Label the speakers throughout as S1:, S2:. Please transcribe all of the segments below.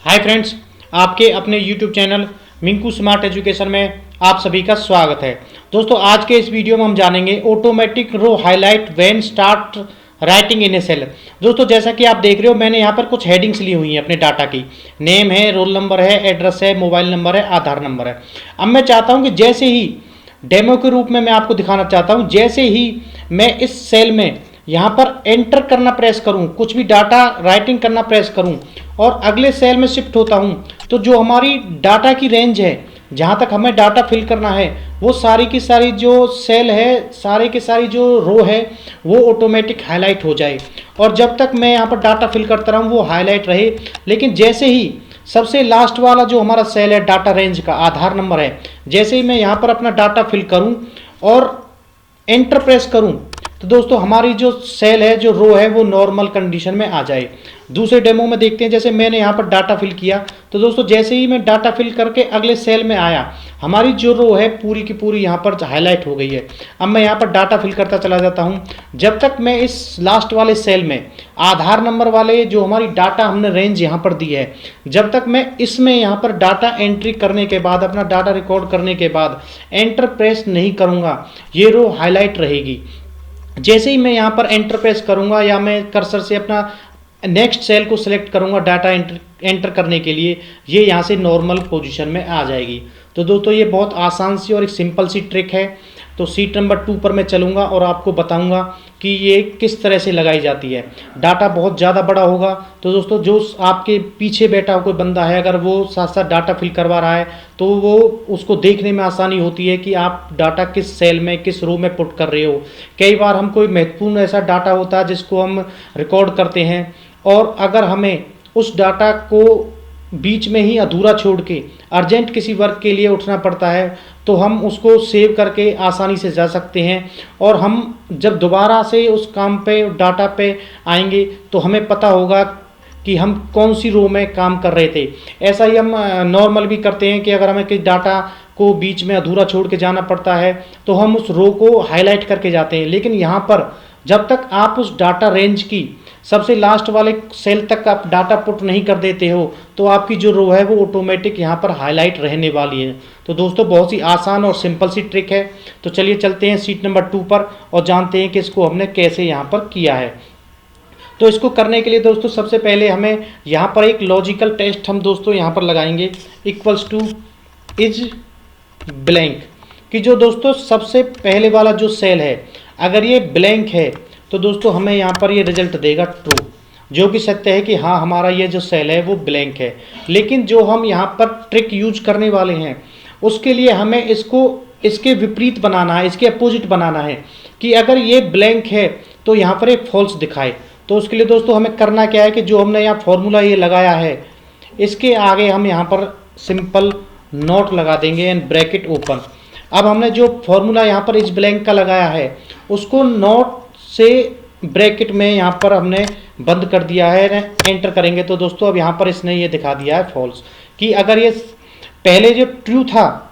S1: Hi friends, आपके अपने YouTube channel Minku smart education में आप सभी का स्वागत है। दोस्तों, आज के इस वीडियो में हम जानेंगे automatic row highlight when start writing in a cell. दोस्तों, जैसा कि आप देख रहे हो, मैंने यहाँ पर कुछ हेडिंग्स ली हुई हैं अपने डाटा की। नेम है, रोल नंबर है, एड्रेस है, मोबाइल नंबर है, आधार नंबर है। अब मैं चाहता हूँ कि जैसे ही डेमो के रूप में मैं आपको दिखाना चाहता हूँ, जैसे ही मैं इस सेल में यहाँ पर एंटर करना प्रेस करूँ, कुछ भी डाटा राइटिंग करना प्रेस करूँ और अगले सेल में शिफ्ट होता हूँ, तो जो हमारी डाटा की रेंज है, जहाँ तक हमें डाटा फिल करना है, वो सारी की सारी जो सेल है, सारी की सारी जो रो है, वो ऑटोमेटिक हाईलाइट हो जाए। और जब तक मैं यहाँ पर डाटा फिल करता रहूँ वो हाईलाइट रहे। लेकिन जैसे ही सबसे लास्ट वाला जो हमारा सेल है डाटा रेंज का, आधार नंबर है, जैसे ही मैं यहाँ पर अपना डाटा फिल करूँ और एंटर प्रेस करूँ, तो दोस्तों हमारी जो सेल है, जो रो है, वो नॉर्मल कंडीशन में आ जाए। दूसरे डेमो में देखते हैं। जैसे मैंने यहाँ पर डाटा फिल किया, तो दोस्तों जैसे ही मैं डाटा फिल करके अगले सेल में आया, हमारी जो रो है पूरी की पूरी यहाँ पर हाईलाइट हो गई है। अब मैं यहाँ पर डाटा फिल करता चला जाता हूँ। जब तक मैं इस लास्ट वाले सेल में आधार नंबर वाले जो हमारी डाटा हमने रेंज यहाँ पर दी है, जब तक मैं इसमें यहाँ पर डाटा एंट्री करने के बाद, अपना डाटा रिकॉर्ड करने के बाद एंटर प्रेस नहीं करूँगा, ये रो हाईलाइट रहेगी। जैसे ही मैं यहाँ पर एंटर प्रेस करूँगा या मैं कर्सर से अपना नेक्स्ट सेल को सिलेक्ट करूँगा डाटा एंटर करने के लिए, ये यहाँ से नॉर्मल पोजीशन में आ जाएगी। तो दोस्तों ये बहुत आसान सी और एक सिंपल सी ट्रिक है। तो सीट नंबर 2 पर मैं चलूँगा और आपको बताऊँगा कि ये किस तरह से लगाई जाती है। डाटा बहुत ज़्यादा बड़ा होगा, तो दोस्तों जो आपके पीछे बैठा कोई बंदा है, अगर वो साथ साथ डाटा फिल करवा रहा है, तो वो उसको देखने में आसानी होती है कि आप डाटा किस सेल में, किस रो में पुट कर रहे हो। कई बार हम कोई महत्वपूर्ण ऐसा डाटा होता है जिसको हम रिकॉर्ड करते हैं, और अगर हमें उस डाटा को बीच में ही अधूरा छोड़ के अर्जेंट किसी वर्क के लिए उठना पड़ता है, तो हम उसको सेव करके आसानी से जा सकते हैं। और हम जब दोबारा से उस काम पे, डाटा पे आएंगे, तो हमें पता होगा कि हम कौन सी रो में काम कर रहे थे। ऐसा ही हम नॉर्मल भी करते हैं कि अगर हमें किसी डाटा को बीच में अधूरा छोड़ के जाना पड़ता है, तो हम उस रो को हाईलाइट करके जाते हैं। लेकिन यहाँ पर जब तक आप उस डाटा रेंज की सबसे लास्ट वाले सेल तक आप डाटा पुट नहीं कर देते हो, तो आपकी जो रो है वो ऑटोमेटिक यहाँ पर हाईलाइट रहने वाली है। तो दोस्तों बहुत ही आसान और सिंपल सी ट्रिक है। तो चलिए चलते हैं सीट नंबर 2 पर और जानते हैं कि इसको हमने कैसे यहाँ पर किया है। तो इसको करने के लिए दोस्तों सबसे पहले हमें यहाँ पर एक लॉजिकल टेस्ट हम दोस्तों यहाँ पर लगाएंगे, इक्वल्स टू इज ब्लैंक, कि जो दोस्तों सबसे पहले वाला जो सेल है, अगर ये ब्लैंक है तो दोस्तों हमें यहाँ पर ये रिजल्ट देगा ट्रू, जो कि सत्य है कि हाँ हमारा ये जो सेल है वो ब्लैंक है। लेकिन जो हम यहाँ पर ट्रिक यूज करने वाले हैं, उसके लिए हमें इसको इसके विपरीत बनाना है, इसके अपोजिट बनाना है, कि अगर ये ब्लैंक है तो यहाँ पर एक फॉल्स दिखाए। तो उसके लिए दोस्तों हमें करना क्या है कि जो हमने यहाँ फॉर्मूला ये लगाया है, इसके आगे हम यहाँ पर सिंपल नॉट लगा देंगे एंड ब्रैकेट ओपन। अब हमने जो फॉर्मूला यहाँ पर इस ब्लैंक का लगाया है, उसको नॉट से ब्रैकेट में यहाँ पर हमने बंद कर दिया है। एंटर करेंगे तो दोस्तों अब यहाँ पर इसने ये दिखा दिया है फॉल्स, कि अगर ये पहले जो ट्रू था,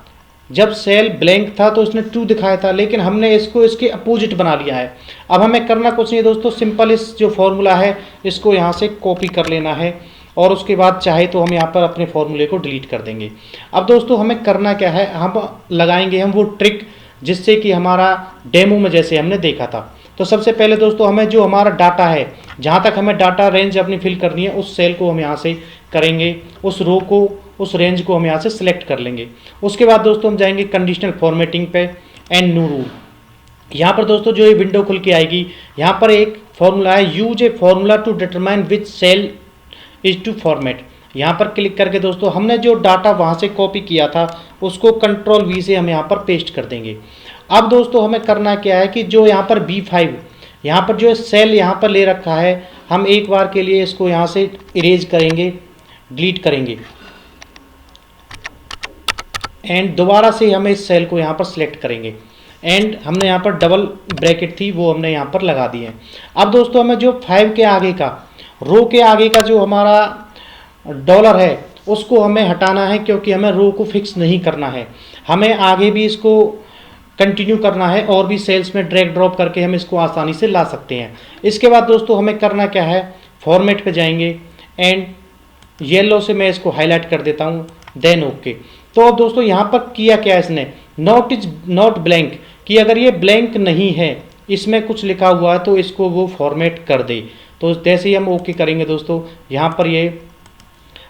S1: जब सेल ब्लैंक था तो इसने ट्रू दिखाया था, लेकिन हमने इसको इसके अपोजिट बना लिया है। अब हमें करना कुछ नहीं दोस्तों, सिंपल इस जो फॉर्मूला है इसको यहाँ से कॉपी कर लेना है, और उसके बाद चाहे तो हम यहाँ पर अपने फॉर्मूले को डिलीट कर देंगे। अब दोस्तों हमें करना क्या है, हम लगाएंगे हम वो ट्रिक जिससे कि हमारा डेमो में जैसे हमने देखा था। तो सबसे पहले दोस्तों हमें जो हमारा डाटा है, जहाँ तक हमें डाटा रेंज अपनी फिल करनी है, उस सेल को हम यहाँ से करेंगे, उस रो को, उस रेंज को हम यहाँ से सिलेक्ट कर लेंगे। उसके बाद दोस्तों हम जाएंगे कंडीशनल फॉर्मेटिंग पे एंड न्यू रूल। यहाँ पर दोस्तों जो ये विंडो खुल के आएगी, यहाँ पर एक फॉर्मूला है, use a formula to determine which cell is to format. यहाँ पर क्लिक करके दोस्तों हमने जो डाटा वहाँ से कॉपी किया था उसको कंट्रोल V से हम यहाँ पर पेस्ट कर देंगे। अब दोस्तों हमें करना क्या है कि जो यहाँ पर B5, यहाँ पर जो सेल यहाँ पर ले रखा है, हम एक बार के लिए इसको यहाँ से इरेज करेंगे, डिलीट करेंगे, एंड दोबारा से हमें इस सेल को यहाँ पर सिलेक्ट करेंगे, एंड हमने यहाँ पर डबल ब्रैकेट थी वो हमने यहाँ पर लगा दी है। अब दोस्तों हमें जो 5 के आगे का, रो के आगे का जो हमारा डॉलर है, उसको हमें हटाना है, क्योंकि हमें रो को फिक्स नहीं करना है, हमें आगे भी इसको कंटिन्यू करना है और भी सेल्स में ड्रैग ड्रॉप करके हम इसको आसानी से ला सकते हैं। इसके बाद दोस्तों हमें करना क्या है, फॉर्मेट पे जाएंगे एंड येलो से मैं इसको हाईलाइट कर देता हूँ, देन ओके। तो अब दोस्तों यहाँ पर किया क्या इसने, नॉट इज नॉट ब्लैंक, कि अगर ये ब्लैंक नहीं है, इसमें कुछ लिखा हुआ है तो इसको वो फॉर्मेट कर दे। तो जैसे ही हम ओके करेंगे दोस्तों, यहाँ पर ये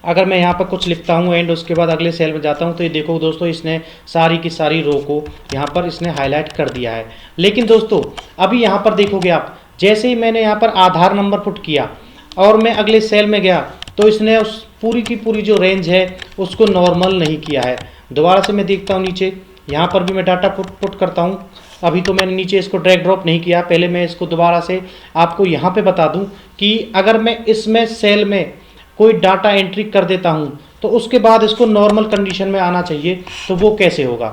S1: अगर मैं यहाँ पर कुछ लिखता हूँ एंड उसके बाद अगले सेल में जाता हूँ तो ये देखो दोस्तों इसने सारी की सारी रो को यहाँ पर इसने हाईलाइट कर दिया है। लेकिन दोस्तों अभी यहाँ पर देखोगे आप, जैसे ही मैंने यहाँ पर आधार नंबर पुट किया और मैं अगले सेल में गया तो इसने उस पूरी की पूरी जो रेंज है उसको नॉर्मल नहीं किया है। दोबारा से मैं देखता हूँ नीचे, यहाँ पर भी मैं डाटा पुट करता हूँ। अभी तो मैंने नीचे इसको ड्रैग ड्रॉप नहीं किया, पहले मैं इसको दोबारा से आपको यहाँ पे बता दूँ कि अगर मैं इसमें सेल में कोई डाटा एंट्री कर देता हूँ तो उसके बाद इसको नॉर्मल कंडीशन में आना चाहिए, तो वो कैसे होगा।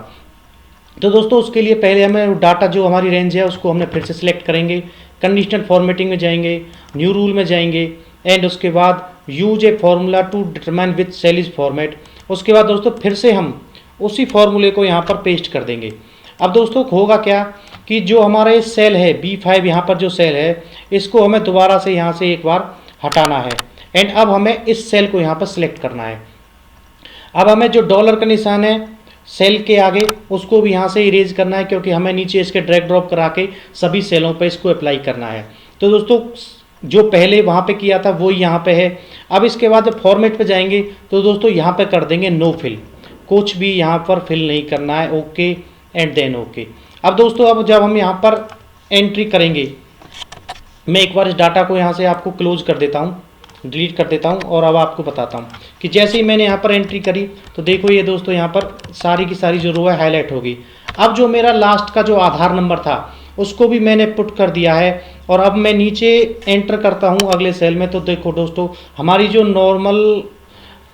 S1: तो दोस्तों उसके लिए पहले हमें डाटा जो हमारी रेंज है उसको हमने फिर से सिलेक्ट करेंगे, कंडीशनल फॉर्मेटिंग में जाएंगे, न्यू रूल में जाएंगे एंड उसके बाद use a formula to determine which cell is format. उसके बाद दोस्तों फिर से हम उसी फॉर्मूले को यहाँ पर पेस्ट कर देंगे। अब दोस्तों होगा क्या कि जो हमारा ये सेल है B5, यहाँ पर जो सेल है इसको हमें दोबारा से यहाँ से एक बार हटाना है एंड अब हमें इस सेल को यहाँ पर सिलेक्ट करना है। अब हमें जो डॉलर का निशान है सेल के आगे उसको भी यहाँ से इरेज करना है, क्योंकि हमें नीचे इसके ड्रैग ड्रॉप करा के सभी सेलों पे इसको अप्लाई करना है। तो दोस्तों जो पहले वहाँ पे किया था वो यहाँ पे है। अब इसके बाद जब फॉर्मेट पे जाएंगे तो दोस्तों यहाँ पे कर देंगे नो फिल, कुछ भी यहाँ पर फिल नहीं करना है, ओके एंड देन ओके। अब दोस्तों अब जब हम यहाँ पर एंट्री करेंगे, मैं एक बार इस डाटा को यहाँ से आपको क्लोज कर देता हूँ, डिलीट कर देता हूँ और अब आपको बताता हूँ कि जैसे ही मैंने यहाँ पर एंट्री करी तो देखो ये दोस्तों यहाँ पर सारी की सारी जो रो है हाईलाइट होगी। अब जो मेरा लास्ट का जो आधार नंबर था उसको भी मैंने पुट कर दिया है और अब मैं नीचे एंटर करता हूँ अगले सेल में, तो देखो दोस्तों हमारी जो नॉर्मल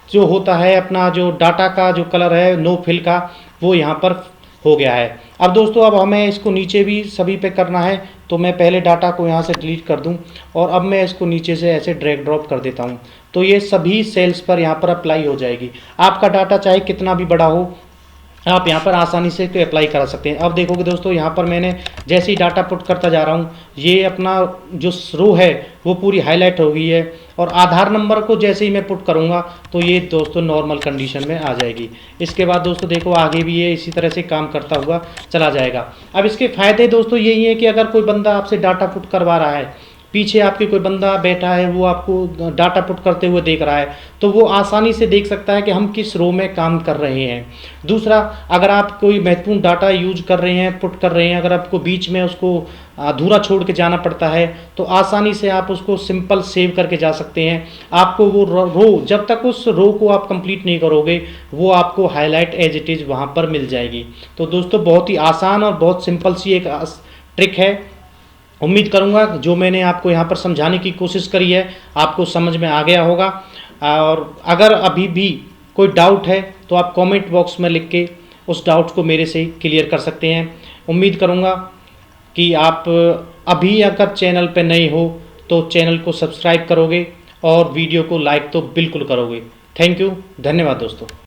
S1: जो होता है अपना जो डाटा का जो कलर है नो फिल का, वो यहाँ पर हो गया है। अब दोस्तों अब हमें इसको नीचे भी सभी पे करना है, तो मैं पहले डाटा को यहाँ से डिलीट कर दूँ और अब मैं इसको नीचे से ऐसे ड्रैग ड्रॉप कर देता हूँ, तो ये सभी सेल्स पर यहाँ पर अप्लाई हो जाएगी। आपका डाटा चाहे कितना भी बड़ा हो आप यहाँ पर आसानी से अप्लाई करा सकते हैं। अब देखोगे दोस्तों यहाँ पर मैंने जैसे ही डाटा पुट करता जा रहा हूँ ये अपना जो रो है वो पूरी हाईलाइट हो गई है और आधार नंबर को जैसे ही मैं पुट करूँगा तो ये दोस्तों नॉर्मल कंडीशन में आ जाएगी। इसके बाद दोस्तों देखो आगे भी ये इसी तरह से काम करता हुआ चला जाएगा। अब इसके फ़ायदे दोस्तों यही है कि अगर कोई बंदा आपसे डाटा पुट करवा रहा है, पीछे आपके कोई बंदा बैठा है वो आपको डाटा पुट करते हुए देख रहा है, तो वो आसानी से देख सकता है कि हम किस रो में काम कर रहे हैं। दूसरा, अगर आप कोई महत्वपूर्ण डाटा यूज कर रहे हैं, पुट कर रहे हैं, अगर आपको बीच में उसको अधूरा छोड़ के जाना पड़ता है तो आसानी से आप उसको सिंपल सेव करके जा सकते हैं। आपको वो रो जब तक उस रो को आप कंप्लीट नहीं करोगे वो आपको हाईलाइट एज इट इज़ वहाँ पर मिल जाएगी। तो दोस्तों बहुत ही आसान और बहुत सिंपल सी एक ट्रिक है। उम्मीद करूंगा जो मैंने आपको यहाँ पर समझाने की कोशिश करी है आपको समझ में आ गया होगा। और अगर अभी भी कोई डाउट है तो आप कमेंट बॉक्स में लिख के उस डाउट को मेरे से क्लियर कर सकते हैं। उम्मीद करूंगा कि आप अभी अगर चैनल पे नए हो तो चैनल को सब्सक्राइब करोगे और वीडियो को लाइक तो बिल्कुल करोगे। थैंक यू, धन्यवाद दोस्तों।